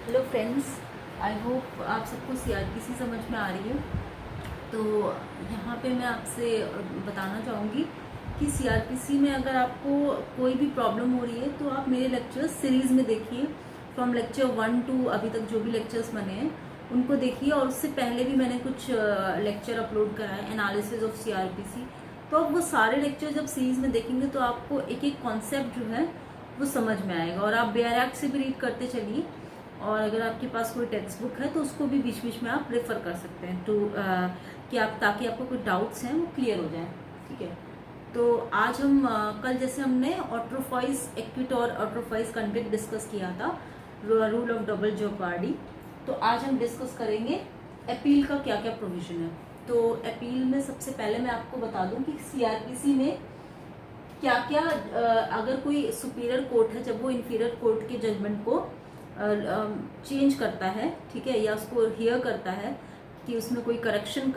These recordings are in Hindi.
हेलो फ्रेंड्स, आई होप आप सबको सीआरपीसी समझ में आ रही है। तो यहाँ पे मैं आपसे बताना चाहूँगी कि सीआरपीसी में अगर आपको कोई भी प्रॉब्लम हो रही है तो आप मेरे लेक्चर्स सीरीज़ में देखिए। फ्रॉम लेक्चर 1 टू अभी तक जो भी लेक्चर्स बने हैं उनको देखिए, और उससे पहले भी मैंने कुछ लेक्चर अपलोड करा है एनालिसिस ऑफ सीआरपीसी। तो अब वो सारे लेक्चर जब सीरीज़ में देखेंगे तो आपको एक एक कॉन्सेप्ट जो है वो समझ में आएगा, और आप बेयर एक्ट से भी रीड करते चलिए। और अगर आपके पास कोई टेक्स्ट बुक है तो उसको भी बीच बीच में आप रेफर कर सकते हैं टू कि आप ताकि आपको कोई डाउट्स हैं वो क्लियर हो जाए। ठीक है, तो आज हम कल जैसे हमने ऑट्रोफाइज एक्विट और ऑट्रोफाइज कन्विक्ट डिस्कस किया था, रूल ऑफ डबल जेओपार्डी। तो आज हम डिस्कस करेंगे अपील का क्या क्या प्रोविजन है। तो अपील में सबसे पहले मैं आपको बता दूं कि सीआरपीसी में क्या क्या अगर कोई सुपीरियर कोर्ट है जब वो इंफीरियर कोर्ट के जजमेंट को चेंज करता है, ठीक है, या उसको हियर करता है कि उसमें कोई करेक्शन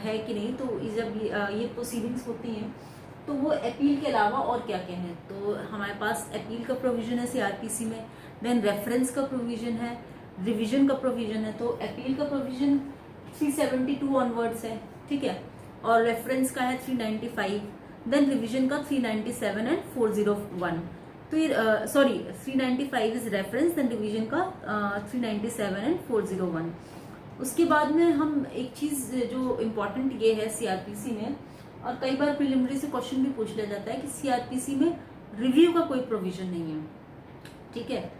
है कि नहीं, तो जब ये प्रोसीडिंग्स होती हैं तो वो अपील के अलावा और क्या क्या है। तो हमारे पास अपील का प्रोविजन है सीआरपीसी में, देन रेफरेंस का प्रोविजन है, रिवीजन का प्रोविजन है। तो अपील का प्रोविजन 372 ऑनवर्ड्स है, ठीक है, और रेफरेंस का है 395, देन रिवीजन का 397 एंड 401। तो ये 395 इज रेफरेंस, देन रिवीजन का 397 एंड 401। उसके बाद में हम एक चीज जो इम्पोर्टेंट ये है सीआरपीसी में, और कई बार प्रिलिमिनरी से क्वेश्चन भी पूछ लिया जाता है कि सीआरपीसी में रिव्यू का कोई प्रोविजन नहीं है। ठीक है,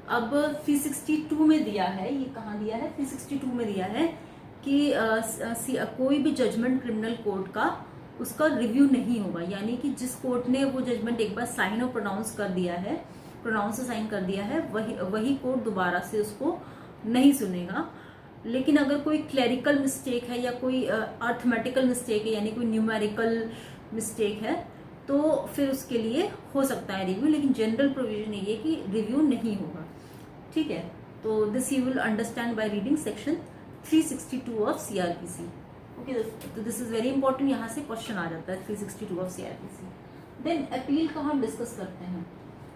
अब 362 में दिया है, ये कहाँ दिया है, 362 में दिया है कि कोई भी जजमेंट क्रिमिनल कोर्ट का उसका रिव्यू नहीं होगा, यानी कि जिस कोर्ट ने वो जजमेंट एक बार साइन और प्रोनाउंस कर दिया है, प्रोनाउंस से साइन कर दिया है, वही कोर्ट दोबारा से उसको नहीं सुनेगा। लेकिन अगर कोई क्लेरिकल मिस्टेक है या कोई अर्थमेटिकल मिस्टेक है, यानी कोई न्यूमेरिकल मिस्टेक है, तो फिर उसके लिए हो सकता है रिव्यू, लेकिन जनरल प्रोविजन ये है कि रिव्यू नहीं होगा। ठीक है, तो this you will understand by reading section 362 of CrPC. Okay, तो दिस इज वेरी इंपॉर्टेंट, यहाँ से क्वेश्चन आ जाता है 362 ऑफ सीआरपीसी। देन अपील का हम डिस्कस करते हैं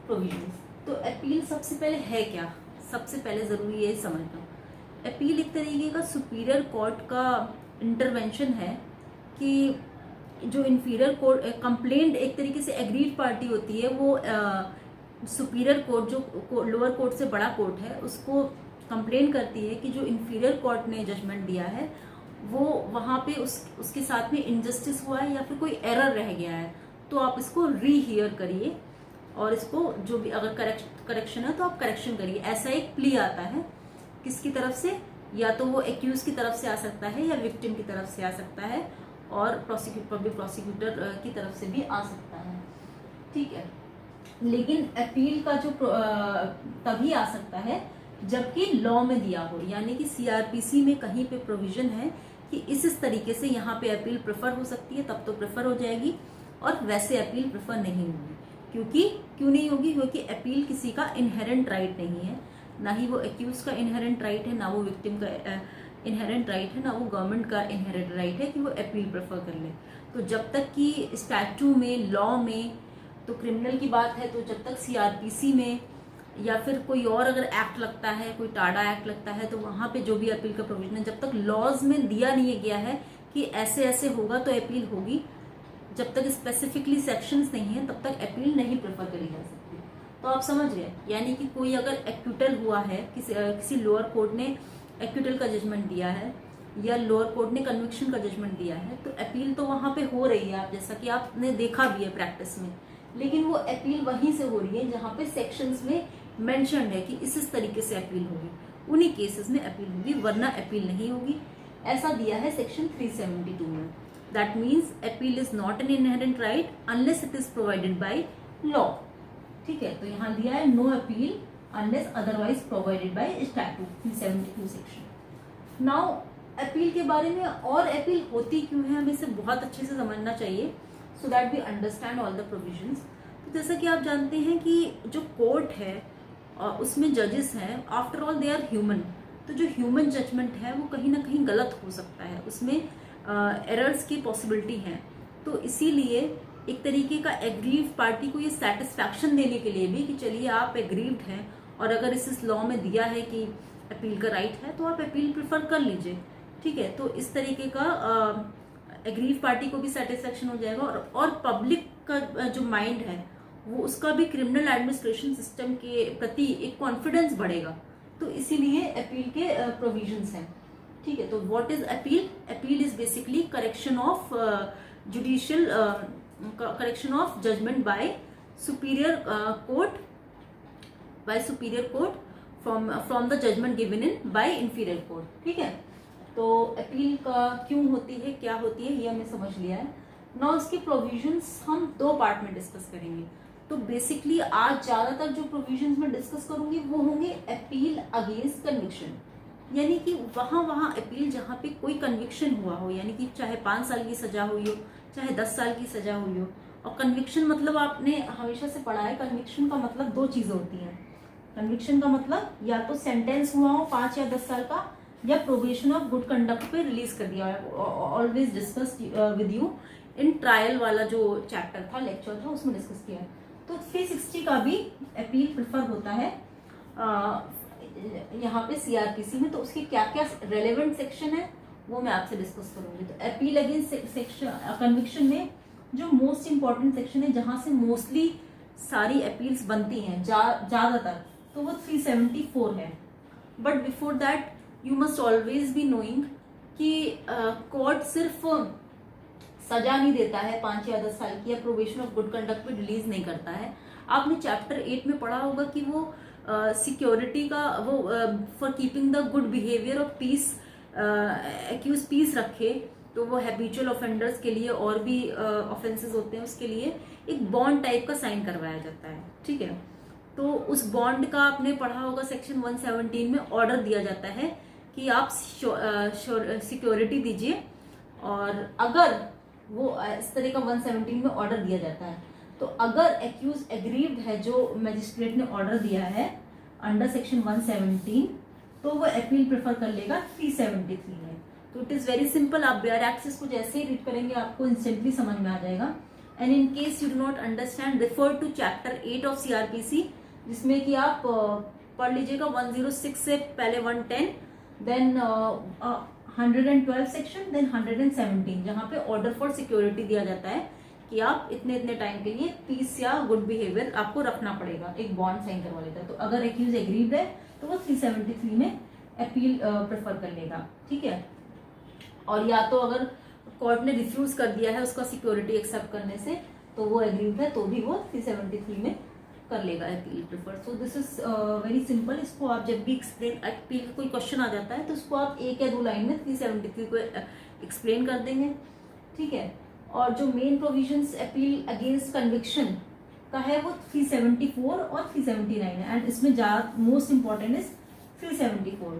प्रोविजन। तो अपील सबसे पहले है क्या, सबसे पहले जरूरी है समझना। अपील एक तरीके का सुपीरियर कोर्ट का इंटरवेंशन है कि जो इंफीरियर कोर्ट कंप्लेंट एक तरीके से एग्रीड पार्टी होती है, वो सुपीरियर कोर्ट जो लोअर कोर्ट से बड़ा कोर्ट है उसको कंप्लेन करती है कि जो इंफीरियर कोर्ट ने जजमेंट दिया है वो वहां पे उसके साथ में इनजस्टिस हुआ है या फिर कोई एरर रह गया है, तो आप इसको रीहियर करिए, और इसको जो भी अगर करेक्शन है तो आप करेक्शन करिए। ऐसा एक प्ली आता है किसकी तरफ से, या तो वो एक्यूज की तरफ से आ सकता है या विक्टिम की तरफ से आ सकता है, और पब्लिक प्रोसिक्यूटर की तरफ से भी आ सकता है। ठीक है, लेकिन अपील का जो तभी आ सकता है जबकि लॉ में दिया हो, यानी कि सीआरपीसी में कहीं पे प्रोविजन है कि इस तरीके से यहाँ पे अपील प्रेफर हो सकती है, तब तो प्रेफर हो जाएगी, और वैसे अपील प्रेफर नहीं होगी। क्यों नहीं होगी, क्योंकि अपील किसी का इनहेरेंट राइट नहीं है, ना ही वो एक्यूज का इनहेरेंट राइट है, ना वो विक्टिम का इनहेरेंट राइट है, ना वो गवर्नमेंट का इनहेरेंट राइट है कि वो अपील प्रेफर कर ले। तो जब तक कि स्टैट्यू में, लॉ में, तो क्रिमिनल की बात है, तो जब तक सीआरपीसी में या फिर कोई और अगर एक्ट लगता है, कोई टाडा एक्ट लगता है, तो वहां पे जो भी अपील का प्रोविजन है, जब तक लॉज में दिया नहीं गया है कि ऐसे ऐसे होगा तो अपील होगी, जब तक स्पेसिफिकली सेक्शंस नहीं है तब तक अपील नहीं प्रेफर करी जा सकती। तो आप समझ गए, यानी कि कोई अगर एक्विटल हुआ है, किसी लोअर कोर्ट ने एक्विटल का जजमेंट दिया है या लोअर कोर्ट ने कन्विक्शन का जजमेंट दिया है, तो अपील तो वहां पे हो रही है, आप जैसा कि आपने देखा भी है प्रैक्टिस में, लेकिन वो अपील वहीं से हो रही है जहां पे सेक्शंस में मेंशन है कि इस तरीके से अपील होगी, उन्हीं केसेस में अपील होगी, वरना अपील नहीं होगी। ऐसा दिया है सेक्शन 372 में। That means appeal is not an inherent right unless it is provided by law. ठीक है, तो यहाँ दिया है no appeal unless otherwise provided by statute 372 section. Now appeal के बारे में, और अपील होती क्यों है, हमें इसे बहुत अच्छे से समझना चाहिए so that we understand all the provisions. तो जैसा कि आप जानते हैं कि जो कोर्ट है उसमें जजेस हैं, after all they are human, तो जो ह्यूमन जजमेंट है वो कहीं ना कहीं गलत हो सकता है, उसमें एरर्स की पॉसिबिलिटी है। तो इसीलिए एक तरीके का एग्रीव पार्टी को ये सेटिस्फैक्शन देने के लिए भी कि चलिए आप एग्रीव्ड हैं, और अगर इस लॉ में दिया है कि अपील का राइट है तो आप अपील प्रिफर कर लीजिए, ठीक है। तो इस तरीके का एग्रीव पार्टी को भी सेटिस्फेक्शन हो जाएगा और पब्लिक का जो माइंड है वो उसका भी क्रिमिनल एडमिनिस्ट्रेशन सिस्टम के प्रति एक कॉन्फिडेंस बढ़ेगा। तो इसीलिए अपील के प्रोविजंस हैं, ठीक है। तो what is appeal? Appeal is basically correction of judicial correction of judgment by superior court from the judgment given in by inferior court, ठीक है। तो अपील का क्यों होती है, क्या होती है, ये हमने समझ लिया है। नाउ इसके प्रोविजंस हम दो पार्ट में डिस्कस करेंगे। तो बेसिकली आज ज्यादातर जो प्रोविजंस में डिस्कस करूंगी वो होंगे अपील अगेंस्ट कन्विक्शन, यानी कि वहां अपील जहां पे कोई कन्विक्शन हुआ हो, यानी कि चाहे 5 साल की सजा हुई हो, चाहे 10 साल की सजा हुई हो। और कन्विक्शन मतलब आपने हमेशा से पढ़ा है, कन्विक्शन का मतलब दो चीजें होती हैं। कन्विक्शन का मतलब या तो सेंटेंस हुआ हो 5 या 10 साल का, या प्रोबेशन ऑफ गुड कंडक्ट पे रिलीज कर दिया। Always discuss with you in trial वाला जो चैप्टर था, लेक्चर था, उसमें डिस्कस किया। तो 360 का भी अपील प्रिफर होता है यहाँ पे सीआरपीसी में। तो उसके क्या क्या रेलेवेंट सेक्शन है वो मैं आपसे डिस्कस करूंगी। तो अपील अगेंस्ट सेक्शन कन्विक्शन में जो मोस्ट इंपॉर्टेंट सेक्शन है, जहां से मोस्टली सारी अपील्स बनती हैं ज्यादातर, तो वो 374 है। But before that you must always be knowing कि कोर्ट सिर्फ सजा नहीं देता है 5 या 10 साल की, या प्रोबेशन ऑफ गुड कंडक्ट पे रिलीज नहीं करता है। आपने चैप्टर 8 में पढ़ा होगा कि वो सिक्योरिटी का वो for keeping the good behaviour of peace, accuse peace रखे, तो वो हैबिचुअल ऑफेंडर्स के लिए और भी ऑफेंसेस होते हैं, उसके लिए एक बॉन्ड टाइप का साइन करवाया जाता है, ठीक है। तो उस बॉन्ड का आपने पढ़ा होगा सेक्शन 117 में ऑर्डर दिया जाता है कि आप सिक्योरिटी दीजिए, और अगर वो इस तरह का 117 में ऑर्डर दिया जाता है, तो अगर एक्यूज एग्रीव्ड है जो मजिस्ट्रेट ने ऑर्डर दिया है अंडर सेक्शन 117, तो वो अपील प्रेफर कर लेगा 373 में। तो इट इज वेरी सिंपल, आप बेयर एक्सेस को जैसे ही रीड करेंगे आपको इंस्टेंटली समझ में आ जाएगा। And in case you do not understand, refer to chapter 8 of CrPC, जिसमें कि आप पढ़ लीजिएगा 106 से पहले 110, देन 112 सेक्शन, देन 117, जहां पे ऑर्डर फॉर सिक्योरिटी दिया जाता है कि आप इतने इतने टाइम के लिए पीस या गुड बिहेवियर आपको रखना पड़ेगा, एक बॉन्ड साइन करवा लेता है। तो अगर एक्यूज एग्रीड है तो वो 373 में अपील प्रेफर कर लेगा, ठीक है। और या तो अगर कोर्ट ने रिफ्यूज कर दिया है उसका सिक्योरिटी एक्सेप्ट करने से, तो वो एग्रीड है तो भी वो 373 में कर लेगा appeal prefer. So this is very simple. इसको आप जब भी एक्सप्लेन, अपील का कोई क्वेश्चन आ जाता है तो उसको आप 1 या 2 लाइन में 373 को एक्सप्लेन कर देंगे, ठीक है। और जो main provisions appeal against conviction का है वो 374 और 379 है, एंड इसमें मोस्ट इंपॉर्टेंट इज 374।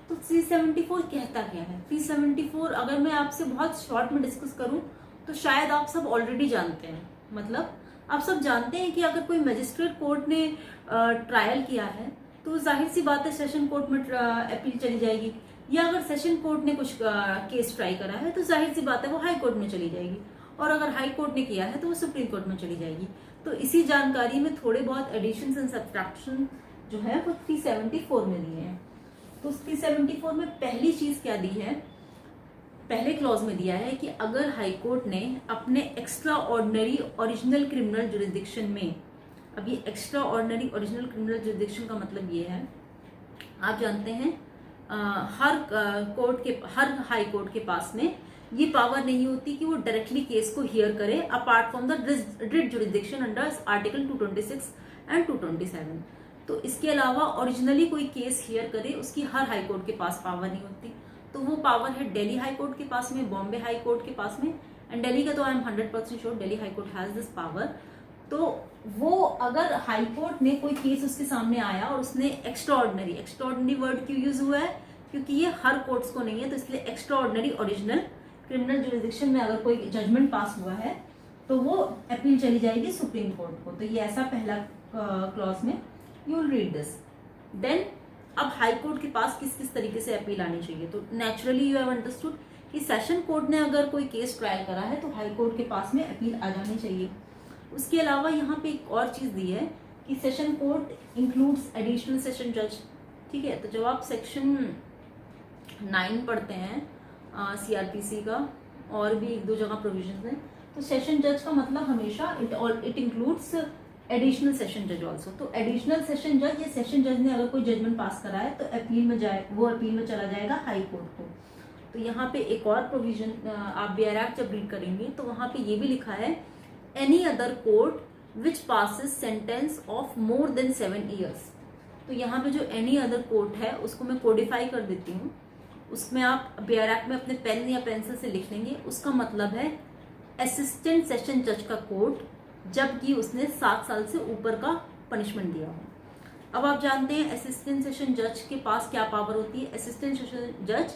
तो 374 कहता क्या है? 374 अगर मैं आपसे बहुत शॉर्ट में डिस्कस करूं तो शायद आप सब ऑलरेडी जानते हैं। मतलब आप सब जानते हैं कि अगर कोई मजिस्ट्रेट कोर्ट ने ट्रायल किया है तो जाहिर सी बात है सेशन कोर्ट में अपील चली जाएगी, या अगर सेशन कोर्ट ने कुछ केस ट्राई करा है तो जाहिर सी बात है वो हाई कोर्ट में चली जाएगी, और अगर हाई कोर्ट ने किया है तो वो सुप्रीम कोर्ट में चली जाएगी। तो इसी जानकारी में थोड़े बहुत एडिशंस एंड सब्ट्रैक्शन जो है वो 374 में दिए हैं। तो 374 में पहली चीज क्या दी है, पहले क्लॉज में दिया है कि अगर हाई कोर्ट ने अपने extra ordinary original criminal jurisdiction में, अब ये extra ordinary original criminal jurisdiction का मतलब ये है, आप जानते हैं हर हाई कोर्ट के पास में ये पावर नहीं होती कि वो डायरेक्टली केस को हियर करे apart from the writ jurisdiction under article 226 and 227। तो इसके अलावा ओरिजिनली कोई केस हियर करे उसकी हर हाई कोर्ट के पास पावर नहीं होती। तो वो पावर है दिल्ली हाई कोर्ट के पास में, बॉम्बे हाई कोर्ट के पास में, एंड दिल्ली का तो I am 100% sure Delhi high court has this power. तो वो अगर हाई कोर्ट ने कोई केस उसके सामने आया और उसने एक्स्ट्रा ऑर्डिनरी वर्ड क्यों यूज हुआ है, क्योंकि ये हर कोर्ट्स को नहीं है, तो इसलिए extra ordinary original criminal jurisdiction में अगर कोई जजमेंट पास हुआ है तो वो अपील चली जाएगी सुप्रीम कोर्ट को। तो ये ऐसा पहला क्लॉज में you will read this. Then अब हाई कोर्ट के पास किस किस तरीके से अपील आनी चाहिए, तो नेचुरली यू हैव अंडरस्टूड कि सेशन कोर्ट ने अगर कोई केस ट्रायल करा है तो हाई कोर्ट के पास में अपील आ जानी चाहिए। उसके अलावा यहाँ पे एक और चीज दी है कि session court includes additional session जज, ठीक है। तो जब आप सेक्शन 9 पढ़ते हैं सीआरपीसी का, और भी 1-2 जगह प्रोविजन है, तो सेशन जज का मतलब हमेशा इट इंक्लूड्स एडिशनल सेशन जज ऑल्सो। तो एडिशनल सेशन जज या सेशन जज ने अगर कोई जजमेंट पास करा है तो अपील में जाए, वो अपील में चला जाएगा हाई कोर्ट को। तो यहाँ पे एक और प्रोविजन, आप BR एक्ट जब रीड करेंगे तो वहां पे ये भी लिखा है, any other court which passes sentence of more than 7 years। तो यहाँ पे जो एनी अदर कोर्ट है उसको मैं कोडिफाई कर देती हूँ, उसमें आप BR एक्ट में अपने पेन या पेंसिल से लिख लेंगे। उसका मतलब है असिस्टेंट सेशन जज का कोर्ट, जबकि उसने 7 साल से ऊपर का पनिशमेंट दिया हो। अब आप जानते हैं असिस्टेंट सेशन जज के पास क्या पावर होती है। असिस्टेंट सेशन जज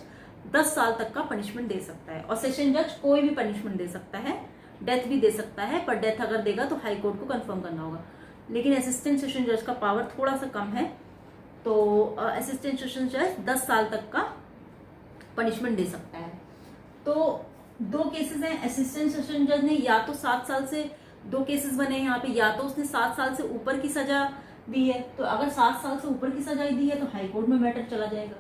10 साल तक का पनिशमेंट दे सकता है, और सेशन जज कोई भी पनिशमेंट दे सकता है, डेथ भी दे सकता है, पर डेथ अगर देगा तो हाई कोर्ट को कंफर्म करना होगा। लेकिन असिस्टेंट सेशन जज का पावर थोड़ा सा कम है, तो असिस्टेंट सेशन जज 10 साल तक का पनिशमेंट दे सकता है। तो 2 केसेस हैं, असिस्टेंट सेशन जज ने या तो 7 साल से, 2 केसेस बने यहाँ पे, या तो उसने 7 साल से ऊपर की सजा दी है, तो अगर 7 साल से ऊपर की सजा दी है तो हाई कोर्ट में मैटर चला जाएगा,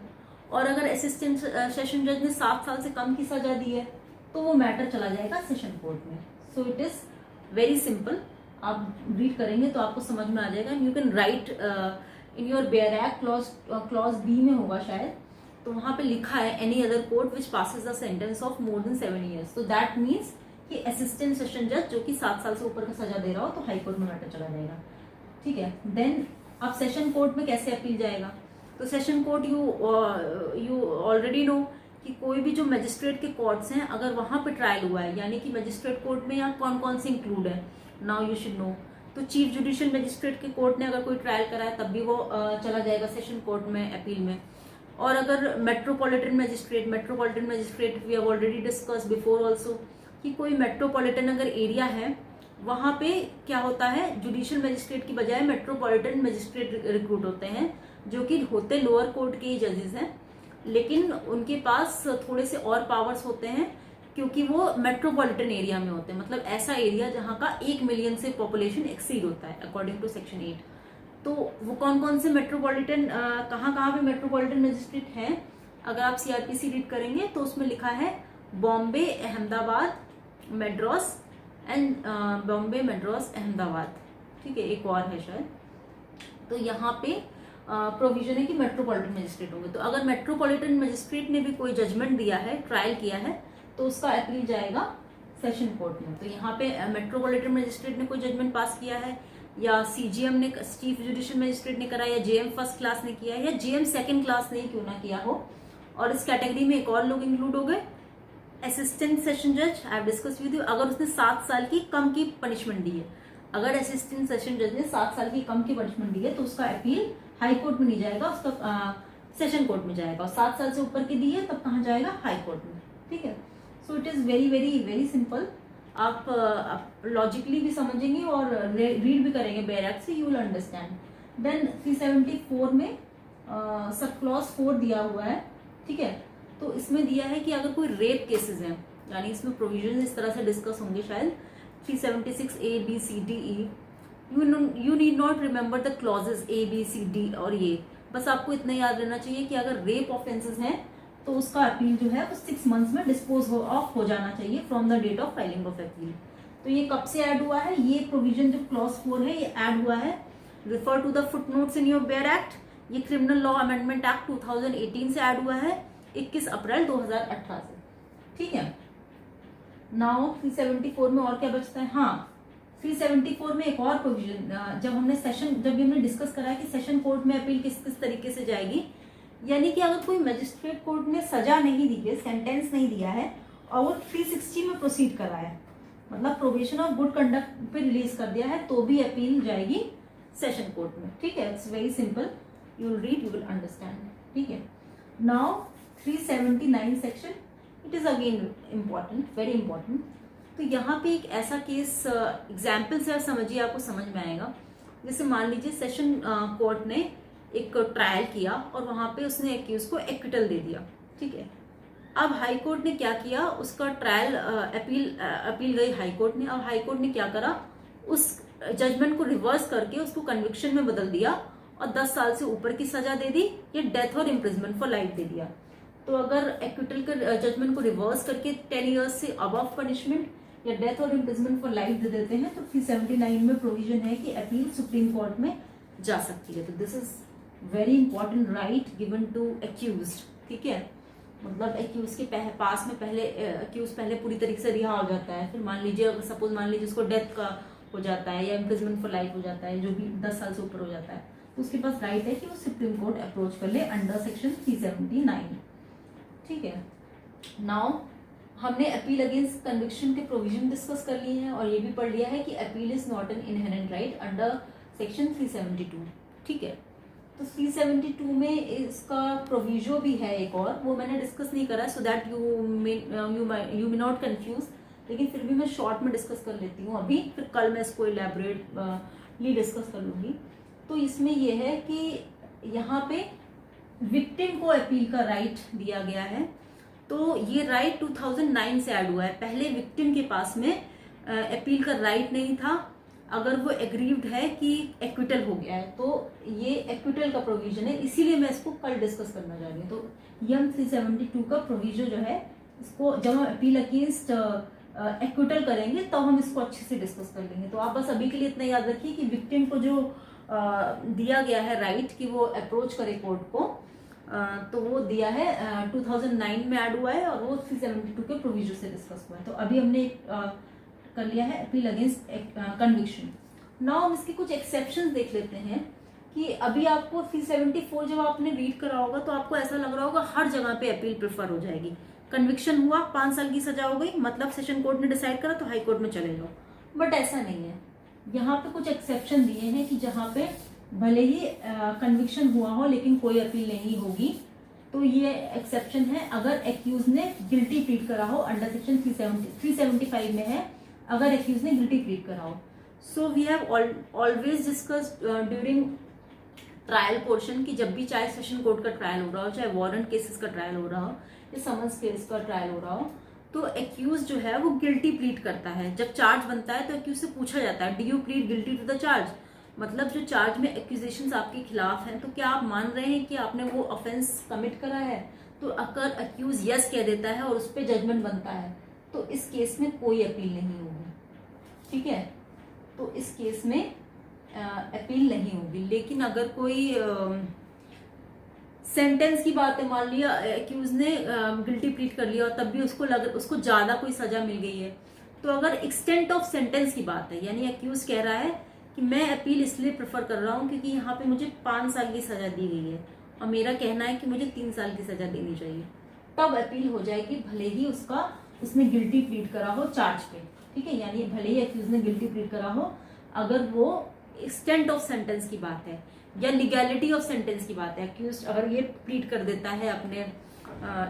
और अगर असिस्टेंट सेशन जज ने 7 साल से कम की सजा दी है तो वो मैटर चला जाएगा सेशन कोर्ट में। So it is very simple, आप रीड करेंगे तो आपको समझ में आ जाएगा। You can write in your BR act clause B में होगा शायद, तो वहां पे लिखा है any other court which passes the sentence of more than 7 years। तो दैट मीन्स कि असिस्टेंट सेशन जज जो कि 7 साल से ऊपर का सजा दे रहा हो तो हाई कोर्ट में मैटर चला जाएगा, ठीक है। देन अब सेशन कोर्ट में कैसे अपील जाएगा, तो session court you already know कि कोई भी जो मजिस्ट्रेट के कोर्ट्स हैं, अगर वहां पे ट्रायल हुआ है, यानी कि मजिस्ट्रेट कोर्ट में यहाँ कौन कौन से इंक्लूड है, नाउ यू शुड नो। तो चीफ जुडिशियल मजिस्ट्रेट के कोर्ट ने अगर कोई ट्रायल करा है तब भी वो चला जाएगा सेशन कोर्ट में अपील में। और अगर metropolitan magistrate we have already discuss before also कि कोई मेट्रोपॉलिटन अगर एरिया है, वहां पे क्या होता है, जुडिशियल मजिस्ट्रेट की बजाय मेट्रोपॉलिटन मजिस्ट्रेट रिक्रूट होते हैं, जो कि होते लोअर कोर्ट के ही जजेस हैं, लेकिन उनके पास थोड़े से और पावर्स होते हैं क्योंकि वो मेट्रोपॉलिटन एरिया में होते हैं, मतलब ऐसा एरिया जहां का 1 मिलियन से पॉपुलेशन एक्सीड होता है अकॉर्डिंग टू सेक्शन 8। तो वो कौन कौन से मेट्रोपॉलिटन, कहाँ पे मेट्रोपॉलिटन मजिस्ट्रेट हैं, अगर आप CRPC रीड करेंगे तो उसमें लिखा है बॉम्बे, अहमदाबाद, मेड्रॉस एंड बॉम्बे, मेड्रॉस, अहमदाबाद, ठीक है, एक और है शायद। तो यहाँ पे प्रोविजन है कि मेट्रोपॉलिटन मजिस्ट्रेट होंगे। तो अगर मेट्रोपॉलिटन मजिस्ट्रेट ने भी कोई जजमेंट दिया है, ट्रायल किया है, तो उसका अपील जाएगा सेशन कोर्ट में। तो यहाँ पे मेट्रोपॉलिटन मजिस्ट्रेट ने कोई जजमेंट पास किया है, या CGM ने, चीफ जुडिशियल मजिस्ट्रेट ने करा, या JM फर्स्ट क्लास ने किया है, या JM सेकंड क्लास ने क्यों ना किया हो। और इस कैटेगरी में एक और लोग इंक्लूड हो गए, असिस्टेंट सेशन जज, I have discuss with you, अगर उसने 7 साल की कम की पनिशमेंट दी है, अगर असिस्टेंट सेशन जज ने 7 साल की कम की पनिशमेंट दी है तो उसका अपील हाई कोर्ट में नहीं जाएगा, उसका सेशन कोर्ट में जाएगा। और 7 साल से ऊपर की दी है तब कहाँ जाएगा, हाई कोर्ट में, ठीक है। So it is very very very simple. आप लॉजिकली भी समझेंगे और रीड भी करेंगे BR एक्ट से, यू विल अंडरस्टैंड। देन 374 में सब क्लॉज 4 दिया हुआ है, ठीक है। तो इसमें दिया है कि अगर कोई रेप केसेस हैं, यानी इसमें प्रोविजन इस तरह से डिस्कस होंगे शायद 376 A B C D E, you need not remember the clauses A B C D और ये, बस आपको इतना याद रहना चाहिए कि अगर रेप ऑफेंसेस हैं तो उसका अपील जो है वो 6 months में डिस्पोज ऑफ हो जाना चाहिए from the date of filing of appeal. तो ये कब से ऐड हुआ है, ये प्रोविजन जो क्लॉज 4 है ये ऐड हुआ है, refer to the footnotes in your BR act. ये क्रिमिनल लॉ अमेंडमेंट एक्ट 2018 से ऐड हुआ है, 21 अप्रैल 2018 से, ठीक है। नाउ 374 में और क्या बचता है, हाँ 374 में एक और प्रोविजन, जब हमने डिस्कस करा है कि सेशन कोर्ट में अपील किस किस तरीके से जाएगी, यानी कि अगर कोई मजिस्ट्रेट कोर्ट ने सजा नहीं दी है, सेंटेंस नहीं दिया है और वो 360 में प्रोसीड करा है, मतलब प्रोबेशन ऑफ गुड कंडक्ट पे रिलीज कर दिया है, तो भी अपील जाएगी सेशन कोर्ट में, ठीक है। It's very simple, you will read, you will understand, ठीक है। Now 379 section, it is again important, very important. तो यहाँ पे एक ऐसा केस एग्जाम्पल से आप समझिए, आपको समझ में आएगा। जैसे मान लीजिए सेशन कोर्ट ने एक ट्रायल किया और वहां पे उसने एक्यूज को एक्विटल दे दिया, ठीक है। अब हाई कोर्ट ने क्या किया, उसका ट्रायल अपील गई हाई कोर्ट ने, और हाई कोर्ट ने क्या करा, उस जजमेंट को रिवर्स करके उसको कन्विक्शन में बदल दिया और 10 साल से ऊपर की सजा दे दी, या डेथ और इम्प्रिजमेंट फॉर लाइफ दे दिया। तो अगर एक्विटल के जजमेंट को रिवर्स करके 10 ईयर्स से अबव पनिशमेंट या डेथ और इम्प्रिजमेंट फॉर लाइफ दे देते हैं, तो 379 में प्रोविजन है कि अपील सुप्रीम कोर्ट में जा सकती है। तो this is very important right given to accused, ठीक है। मतलब एक्यूज के पास में पहले एक्यूज पहले पूरी तरीके से रिहा हो जाता है, फिर मान लीजिए अगर सपोज मान लीजिए उसको डेथ का हो जाता है या इम्प्रिजमेंट फॉर लाइफ हो जाता है, जो भी 10 साल से ऊपर हो जाता है, तो उसके पास राइट है कि वो सुप्रीम कोर्ट अप्रोच कर ले अंडर सेक्शन 379, ठीक है। नाउ हमने अपील अगेंस्ट कन्विक्शन के प्रोविजन डिस्कस कर लिए हैं और ये भी पढ़ लिया है कि appeal is not an inherent right under section 372, ठीक है। तो 372 में इसका प्रोविजो भी है एक और, वो मैंने डिस्कस नहीं करा so that you may not confuse, लेकिन फिर भी मैं शॉर्ट में डिस्कस कर लेती हूँ अभी, फिर कल मैं इसको इलेबोरेटली डिस्कस कर लूँगी। तो इसमें यह है कि यहाँ पे विक्टिम को अपील का राइट दिया गया है। तो ये राइट 2009 से ऐड हुआ है, पहले विक्टिम के पास में अपील का राइट नहीं था अगर वो एग्रीव्ड है कि एक्विटल हो गया है, तो ये एक्विटल का प्रोविजन है, इसीलिए मैं इसको कल डिस्कस करना चाह रही हूँ। तो यम 372 का प्रोविजन जो है, इसको जब हम अपील अगेंस्ट एक्विटल करेंगे तो हम इसको अच्छे से डिस्कस कर लेंगे। तो आप बस अभी के लिए इतना याद रखिए कि विक्टिम को जो दिया गया है राइट कि वो अप्रोच करे कोर्ट को, तो वो दिया है 2009 में ऐड हुआ है और वो 372 के प्रोविजन से डिस्कस हुआ है। तो अभी हमने कर लिया है अपील अगेंस्ट कन्विक्शन। नाउ हम इसके कुछ एक्सेप्शंस देख लेते हैं कि अभी आपको 374 जब आपने रीड करा होगा तो आपको ऐसा लग रहा होगा हर जगह पे अपील प्रेफर हो जाएगी। कन्विक्शन हुआ, 5 साल की सजा हो गई, मतलब सेशन कोर्ट ने डिसाइड करा तो हाई कोर्ट में चले जाओ, बट ऐसा नहीं है। यहाँ पे कुछ एक्सेप्शन दिए हैं कि जहाँ पे भले ही कन्विक्शन हुआ हो लेकिन कोई अपील नहीं होगी। तो ये एक्सेप्शन है अगर एक्यूज ने गिल्टी प्लीड करा हो, अंडर सेक्शन 375 में है, अगर एक्यूज ने गिल्टी प्लीड करा हो। So we have always discussed during trial portion कि जब भी चाहे सेशन कोर्ट का ट्रायल हो रहा हो, चाहे वारंट केसेस का ट्रायल हो रहा हो या समन्स केस का ट्रायल हो रहा हो, तो एक्यूज जो है वो गिल्टी प्लीड करता है। जब चार्ज बनता है तो एक्यूज से पूछा जाता है, do you plead guilty to the charge, मतलब जो चार्ज में एक्यूजेशंस आपके खिलाफ हैं तो क्या आप मान रहे हैं कि आपने वो ऑफेंस कमिट करा है। तो अगर एक्यूज यस कह देता है और उस पर जजमेंट बनता है तो इस केस में कोई अपील नहीं होगी, ठीक है। तो इस केस में अपील नहीं होगी। लेकिन अगर कोई सेंटेंस की बात है, मान लिया एक्यूज ने गिल्टी प्लीड कर लिया और तब भी उसको ज्यादा कोई सजा मिल गई है, तो अगर एक्सटेंट ऑफ सेंटेंस की बात है, यानी एक्यूज कह रहा है कि मैं अपील इसलिए प्रेफर कर रहा हूँ क्योंकि यहाँ पे मुझे 5 साल की सजा दी गई है और मेरा कहना है कि मुझे 3 साल की सजा देनी चाहिए, तब अपील हो जाएगी, भले ही उसने गिल्टी प्लीड करा हो चार्ज पे, ठीक है। यानी भले ही एक्यूज ने गिल्टी प्लीड करा हो, अगर वो एक्सटेंट ऑफ सेंटेंस की बात है या लीगैलिटी ऑफ सेंटेंस की बात है, एक्यूज अगर ये प्लीड कर देता है अपने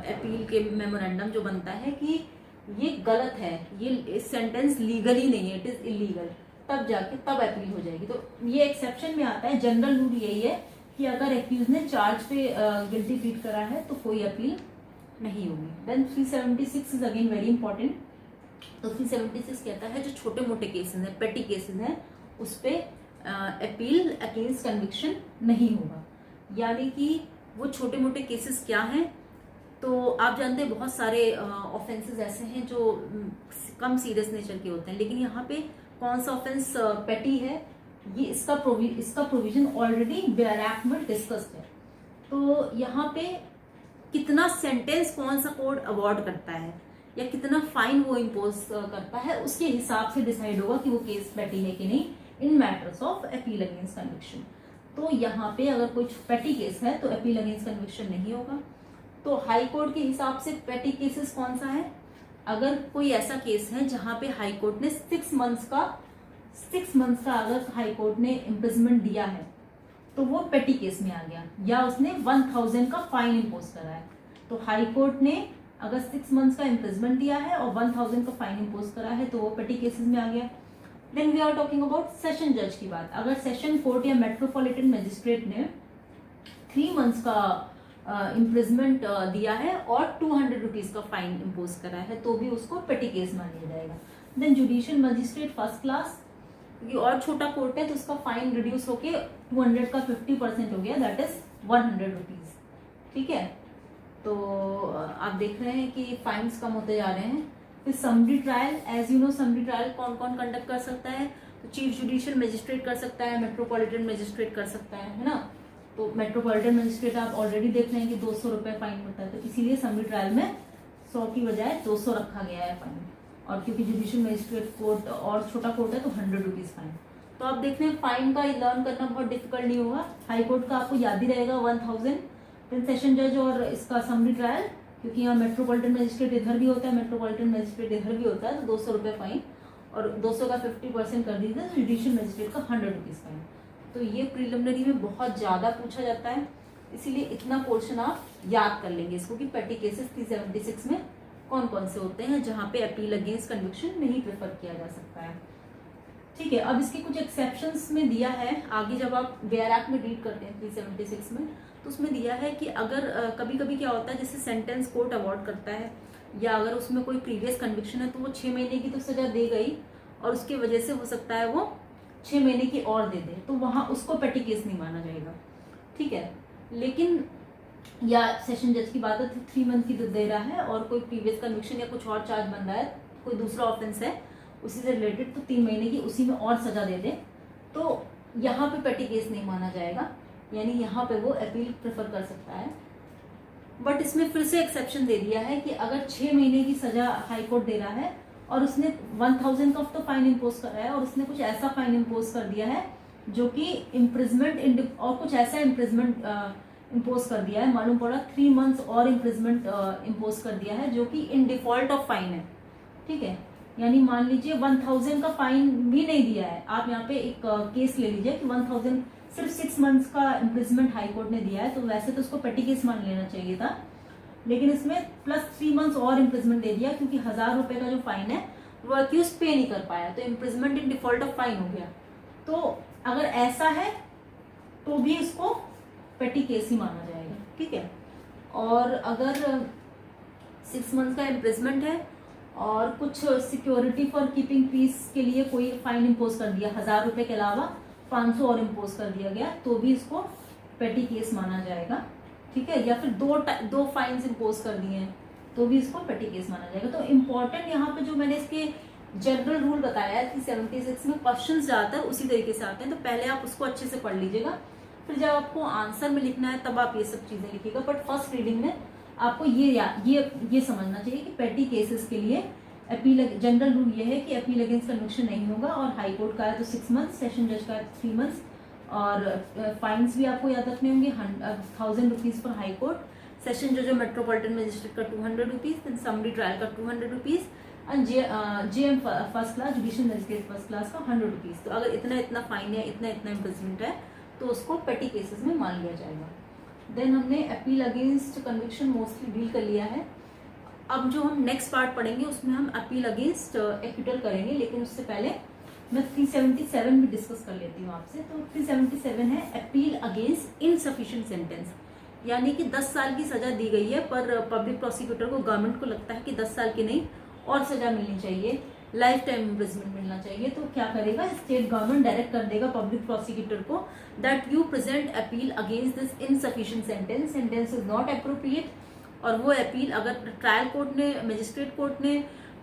अपील के मेमोरेंडम जो बनता है कि ये गलत है, ये सेंटेंस लीगली नहीं है, इट इज इलीगल, तब अपील हो जाएगी। तो ये एक्सेप्शन में आता है। जनरल रूल यही है कि अगर एक्यूज ने चार्ज पे गिल्टी प्लीड करा है तो कोई अपील नहीं होगी। Then 376 is again very important. तो 376 कहता है जो छोटे मोटे केसेस हैं, पेटी केसेस हैं, उस पे अपील अगेंस्ट कन्विक्शन नहीं होगा। यानी कि वो छोटे मोटे केसेस क्या हैं, तो आप जानते हैं बहुत सारे ऑफेंसेस ऐसे हैं जो कम सीरियस नेचर के होते हैं, लेकिन यहाँ पे कौन सा ऑफेंस पेटी है, ये इसका प्रोविजन ऑलरेडी बेयर एक्ट में डिस्कस्ड है। तो यहाँ पे कितना सेंटेंस कौन सा कोर्ट अवॉर्ड करता है या कितना फाइन वो इम्पोज करता है, उसके हिसाब से डिसाइड होगा कि वो केस पेटी है कि नहीं in matters of appeal against conviction. तो यहाँ पे अगर कोई पेटी केस है तो अपील अगेंस्ट कन्विक्शन नहीं होगा। तो हाई कोर्ट के हिसाब से पेटी केसेस कौन सा है, अगर कोई ऐसा केस है जहां पे हाई कोर्ट ने 6 मंथ्स का अगर हाई कोर्ट ने इम्प्रिजमेंट दिया है तो वो पेटी केस में आ गया, या उसने 1000 का फाइन इम्पोज करा है। तो हाई कोर्ट ने अगर 6 मंथ्स का इम्प्रिजमेंट दिया है और 1000 का फाइन इम्पोज करा है तो वो पेटी केसेस में आ गया। Then we are talking about session जज की बात। अगर सेशन कोर्ट या मेट्रोपॉलिटन मजिस्ट्रेट ने 3 मंथ्स का इम्प्रिजमेंट दिया है और 200 रुपीज का फाइन इम्पोज करा है तो भी उसको पेटी केस मान लिया जाएगा। Then judicial magistrate first class क्योंकि और छोटा कोर्ट है तो उसका फाइन रिड्यूस होके 200 का 50% हो गया, दैट इज 100 रुपीज। ठीक है, तो आप देख रहे हैं कि फाइन्स कम होते जा रहे हैं। फिर summary trial, as you know summary trial कौन कौन कंडक्ट कर सकता है, तो चीफ जुडिशियल मजिस्ट्रेट कर सकता है, मेट्रोपॉलिटन मजिस्ट्रेट कर सकता है ना। तो मेट्रोपॉलिटन मजिस्ट्रेट आप ऑलरेडी देख रहे हैं कि 200 रुपये फाइन होता है, तो इसीलिए समरी ट्रायल में 100 की बजाय 200 रखा गया है फाइन। और क्योंकि जुडिशियल मजिस्ट्रेट कोर्ट और छोटा कोर्ट है तो 100 रुपीज फाइन। तो आप देख रहे हैं फाइन का लर्न करना बहुत डिफिकल्ट नहीं होगा। हाई कोर्ट का आपको याद ही रहेगा 1000, फिर सेशन जज और इसका समरी ट्रायल, क्योंकि यहाँ मेट्रोपॉलिटन मजिस्ट्रेट इधर भी होता है, मेट्रोपॉलिटन मजिस्ट्रेट इधर भी होता है, तो 200 रुपये फाइन और 200 का 50% कर दीजिए तो जुडिशियल मजिस्ट्रेट का 100 रुपीज फाइन। तो ये प्रिलिमिनरी में बहुत ज़्यादा पूछा जाता है, इसीलिए इतना पोर्शन आप याद कर लेंगे इसको कि पेटी केसेस 376 में कौन कौन से होते हैं जहाँ पे अपील अगेंस्ट कन्विक्शन नहीं प्रेफर किया जा सकता है। ठीक है, अब इसके कुछ एक्सेप्शंस में दिया है आगे, जब आप बेयर एक्ट में रीड करते हैं 376 में, तो उसमें दिया है कि अगर कभी कभी क्या होता है जैसे सेंटेंस कोर्ट अवॉर्ड करता है, या अगर उसमें कोई प्रीवियस कन्विक्शन है तो वो 6 महीने की तो सजा दे गई और उसकी वजह से हो सकता है वो 6 महीने की और दे दे, तो वहां उसको पेटी केस नहीं माना जाएगा। ठीक है, लेकिन या सेशन जज की बात है 3 मंथ की दे रहा है और कोई प्रीवियस कन्विक्शन या कुछ और चार्ज बन रहा है, कोई दूसरा ऑफेंस है उसी से रिलेटेड, तो 3 महीने की उसी में और सजा दे दे, तो यहाँ पे पेटी केस नहीं माना जाएगा, यानी यहाँ पे वो अपील प्रेफर कर सकता है। बट इसमें फिर से एक्सेप्शन दे दिया है कि अगर 6 महीने की सजा हाई कोर्ट दे रहा है और उसने 1000 का तो फाइन इम्पोज कर रहा है और उसने कुछ ऐसा फाइन इम्पोज कर दिया है जो कि इम्प्रिजमेंट और कुछ ऐसा इम्प्रिजमेंट इम्पोज कर दिया है, मालूम पड़ा 3 मंथ्स और इम्प्रिजमेंट इम्पोज कर दिया है जो कि इन डिफॉल्ट ऑफ फाइन है। ठीक है, यानी मान लीजिए 1000 का फाइन भी नहीं दिया है, आप यहाँ पे एक केस ले लीजिए कि 1000 सिर्फ 6 मंथ्स का इम्प्रिजमेंट हाई कोर्ट ने दिया है, तो वैसे तो उसको पेटी केस मान लेना चाहिए था, लेकिन इसमें प्लस 3 मंथ्स और इम्प्रिजमेंट दे दिया क्योंकि 1000 रुपए का जो फाइन है वो अक्यूज पे नहीं कर पाया, तो imprisonment in default of fine हो गया। तो अगर ऐसा है तो भी इसको पेटी केस ही माना जाएगा। ठीक है, और अगर 6 मंथ्स का इम्प्रिजमेंट है और कुछ सिक्योरिटी फॉर कीपिंग पीस के लिए कोई फाइन इम्पोज कर दिया, 1000 रुपए के अलावा 500 और इम्पोज कर दिया गया, तो भी इसको पेटी केस माना जाएगा। ठीक है, या फिर दो फाइन्स इम्पोज कर दिए हैं तो भी इसको पेटी केस माना जाएगा। तो इम्पोर्टेंट यहाँ पे जो मैंने इसके जनरल रूल बताया है कि 76 में क्वेश्चन ज्यादातर उसी तरीके से आते हैं, तो पहले आप उसको अच्छे से पढ़ लीजिएगा, फिर जब आपको आंसर में लिखना है तब आप ये सब चीजें लिखिएगा। बट फर्स्ट रीडिंग में आपको ये समझना चाहिए कि पेटी केसेस के लिए अपील जनरल रूल ये है कि अपील अगेंस्ट कन्विक्शन नहीं होगा, और हाई कोर्ट का है तो 6 मंथ, सेशन जज का है 3 मंथ्स, और फाइन्स भी आपको याद रखने होंगे 1000 rupees for high court, session जज और मेट्रोपॉलिटन मजिस्ट्रेट का 200 रुपीज, देन समरी ट्रायल का 200 rupees, and JM first class judicial magistrate first class का 100 रुपीज। तो अगर इतना फाइन है, इतना इम्प्रिजमेंट है, तो उसको पेटी केसेस में मान लिया जाएगा। देन हमने appeal against conviction mostly deal कर लिया है। अब जो हम नेक्स्ट पार्ट पढ़ेंगे उसमें हम अपील अगेंस्ट एक्विटल करेंगे, लेकिन उससे पहले मैं 377 भी डिस्कस कर लेती हूँ आपसे। तो 377 है अपील अगेंस्ट इनसफिशिएंट सेंटेंस, यानी कि 10 साल की सजा दी गई है पर पब्लिक प्रोसिक्यूटर को, गवर्नमेंट को लगता है कि 10 साल की नहीं और सजा मिलनी चाहिए, लाइफ टाइम इम्प्रिजमेंट मिलना चाहिए, तो क्या करेगा, स्टेट गवर्नमेंट डायरेक्ट कर देगा पब्लिक प्रोसिक्यूटर को that you present appeal against this insufficient sentence, sentence is not appropriate. और वो अपील अगर ट्रायल कोर्ट ने, मजिस्ट्रेट कोर्ट ने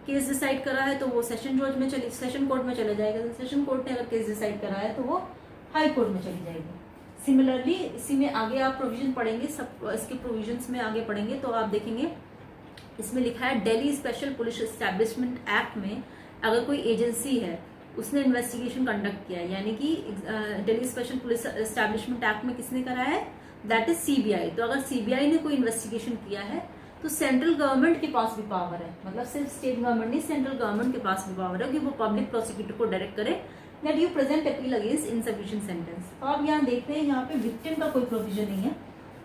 केस डिसाइड करा है तो वो सेशन कोर्ट में चले जाएगा, सेशन कोर्ट ने अगर केस डिसाइड करा है तो वो हाई कोर्ट में चली जाएगी। सिमिलरली इसी में आगे आप प्रोविजन पढ़ेंगे, सब इसके प्रोविजंस में आगे पढ़ेंगे तो आप देखेंगे इसमें लिखा है Delhi special police establishment act में अगर कोई एजेंसी है उसने इन्वेस्टिगेशन कंडक्ट किया है, यानी कि Delhi special police establishment act में किसने करा है, दैट इज सीबीआई। तो अगर सीबीआई ने कोई इन्वेस्टिगेशन किया है तो सेंट्रल गवर्नमेंट के पास भी पावर है, मतलब सिर्फ स्टेट गवर्नमेंट नहीं, सेंट्रल गवर्नमेंट के पास भी पावर है कि वो पब्लिक प्रोसिक्यूटर को डायरेक्ट करे that you present appeal against insufficient sentence. तो आप यहाँ देख रहे हैं यहाँ पे विक्टिम का कोई प्रोविजन नहीं है,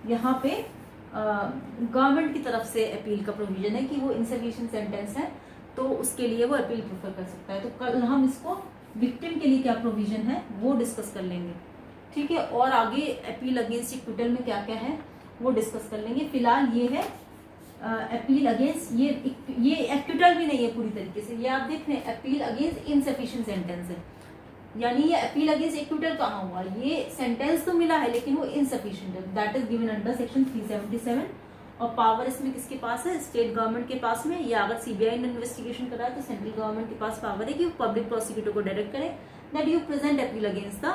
यहाँ पे गवर्नमेंट की तरफ से अपील का प्रोविजन है कि वो इनसफिशिएंट सेंटेंस है तो उसके लिए वो अपील प्रेफर कर सकता है। तो कल हम इसको विक्टिम के लिए क्या प्रोविजन है वो डिस्कस कर लेंगे। ठीक है, और आगे अपील अगेंस्ट इक्विटल में क्या क्या है वो डिस्कस कर लेंगे। फिलहाल ये है अपील अगेंस्ट, ये एक्विटल भी नहीं है पूरी तरीके से, ये आप देख रहे हैं अपील अगेंस्ट इनसफिशिएंट सेंटेंस है, यानी ये अपील अगेंस्ट एक्विटल कहाँ हुआ, ये सेंटेंस तो मिला है लेकिन वो इनसफिशिएंट है, that is given under section 377। और पावर इसमें किसके पास है, स्टेट गवर्नमेंट के पास में, या अगर सीबीआई ने इन्वेस्टिगेशन करा है तो सेंट्रल गवर्नमेंट के पास पावर है कि वो पब्लिक प्रोसिक्यूटर को डायरेक्ट करे that you present appeal against the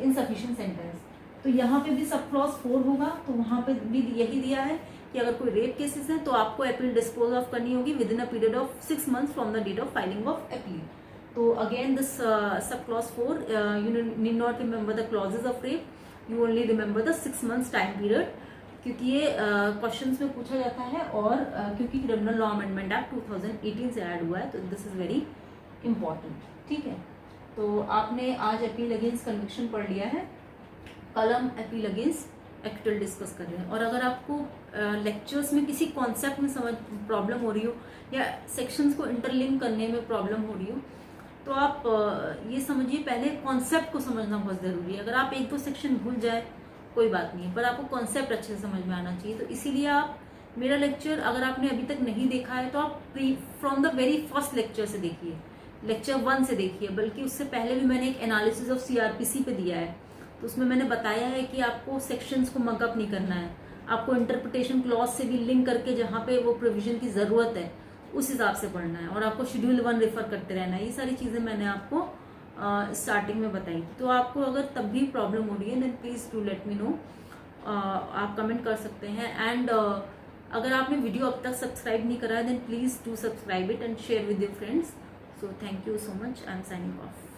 insufficient sentence. तो यहाँ पे भी सब क्लॉज 4 होगा, तो वहां पे भी यही दिया है कि अगर कोई रेप केसेस है तो आपको अपील डिस्पोज ऑफ करनी होगी within a period of 6 months from the date of filing of appeal. तो again this sub clause 4 you need not remember the clauses of rape, you only remember the 6 months time period, क्योंकि ये क्वेश्चंस में पूछा जाता है और क्योंकि क्रिमिनल लॉ अमेंडमेंट एक्ट 2018 से ऐड हुआ है, तो दिस इज वेरी इंपॉर्टेंट। ठीक है, तो आपने आज अपील अगेंस्ट कन्विक्शन पढ़ लिया है, कल हम अपील अगेंस्ट एक्विटल डिस्कस कर रहे हैं। और अगर आपको लेक्चर्स में किसी कॉन्सेप्ट में समझ प्रॉब्लम हो रही हो या सेक्शंस को इंटरलिंक करने में प्रॉब्लम हो रही हो, तो आप ये समझिए पहले कॉन्सेप्ट को समझना बहुत ज़रूरी है। अगर आप 1-2 सेक्शन भूल जाए कोई बात नहीं है, पर आपको कॉन्सेप्ट अच्छे से समझ में आना चाहिए। तो इसीलिए आप मेरा लेक्चर अगर आपने अभी तक नहीं देखा है तो आप from the very first lecture से देखिए, लेक्चर 1 से देखिए, बल्कि उससे पहले भी मैंने एक एनालिसिस ऑफ सीआरपीसी पे दिया है, तो उसमें मैंने बताया है कि आपको सेक्शंस को मकअप नहीं करना है, आपको इंटरप्रिटेशन क्लॉज से भी लिंक करके जहाँ पे वो प्रोविजन की ज़रूरत है उस हिसाब से पढ़ना है, और आपको शेड्यूल 1 रेफर करते रहना है। ये सारी चीज़ें मैंने आपको स्टार्टिंग में बताई थी। तो आपको अगर तब भी प्रॉब्लम हो रही है then please do let me know, आप कमेंट कर सकते हैं। एंड अगर आपने वीडियो अब तक सब्सक्राइब नहीं करा है then please do subscribe it and share with your friends. So thank you so much, I am signing of.